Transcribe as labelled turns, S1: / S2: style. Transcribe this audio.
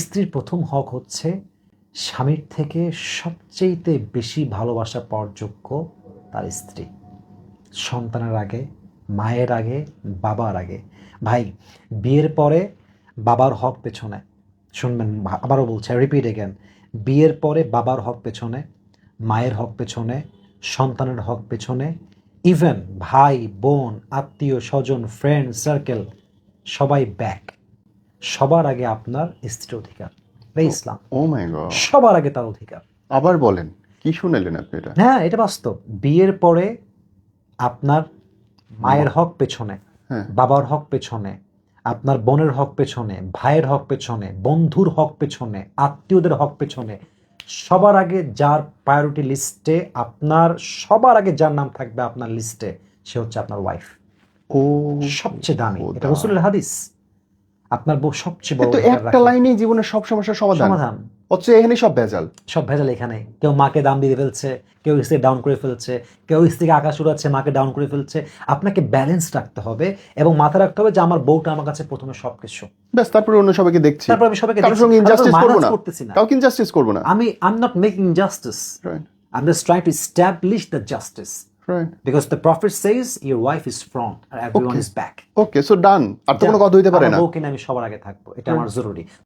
S1: স্ত্রীর প্রথম হক হচ্ছে স্বামীর থেকে সবচেয়ে বেশি ভালোবাসা পাওয়ার যোগ্য তার স্ত্রী। সন্তানের আগে, মায়ের আগে, বাবার আগে। ভাই, বিয়ের পরে বাবার হক পেছনে, শুনবেন আবারও বলছি, রিপিট এগেন, বিয়ের পরে বাবার হক পেছনে, মায়ের হক পেছনে, সন্তানের হক পেছনে, ইভেন ভাই বোন আত্মীয় স্বজন ফ্রেন্ড সার্কেল সবাই ব্যাক। সবার আগে আপনার স্ত্রীর অধিকার। এই ইসলাম,
S2: ও মাই গড,
S1: সবার আগে তার অধিকার।
S2: আবার বলেন, কি শুনালেন আপনি এটা?
S1: হ্যাঁ, এটা বাস্তব। বিয়ের পরে আপনার মায়ের হক পেছনে,
S2: হ্যাঁ।
S1: বাবার হক পেছনে, আপনার বোনের হক পেছনে, ভাইয়ের হক পেছনে, বন্ধুর হক পেছনে, আত্মীয়দের হক পেছনে, সবার আগে যার প্রায়োরিটি লিস্টে, আপনার সবার আগে যার নাম থাকবে আপনার লিস্টে, সে হচ্ছে আপনার ওয়াইফ।
S2: ও
S1: সবচেয়ে দামি, এটা
S2: খোদা।
S1: রাসূলের হাদিস। আপনার বউ সবচেয়ে বড়
S2: তো
S1: অধিকার
S2: একটা
S1: রাখে।
S2: লাইনেই জীবনের সব সমস্যার সমাধান।
S1: সমাধান।
S2: অথচ এখানে সব ভেজাল।
S1: সব ভেজাল এখানে। কেউ মাকে দাম দিয়ে ফেলছে, কেউ স্ত্রীকে ডাউন করে ফেলছে, কেউ স্ত্রীকে আকাশ উড়াচ্ছে, মাকে ডাউন করে ফেলছে। আপনাকে ব্যালেন্স রাখতে হবে এবং মাথায় রাখতে হবে যে আমার বউটা আমার কাছে প্রথমে সবকিছু।
S2: ব্যাস, তারপরে অন্য সবাইকে দেখছি।
S1: তারপর আমি সবাইকে
S2: কারোর
S1: দেখছি,
S2: সঙ্গে
S1: কারোর
S2: ইনজাস্টিস করবো
S1: মাইনাস
S2: না,
S1: করতেছি না।
S2: কাউকে ইনজাস্টিস করবো না।
S1: I'm not making justice.
S2: Right.
S1: I'm just trying to establish the justice.
S2: Right.
S1: Because the prophet says your wife is front and everyone
S2: Okay.
S1: is back.
S2: Okay, so done. আর তো কোনো কথা হইতে পারে
S1: আমার
S2: না।
S1: বউকে নিয়ে আমি সবার আগে থাকবো, এটা আমার জরুরি।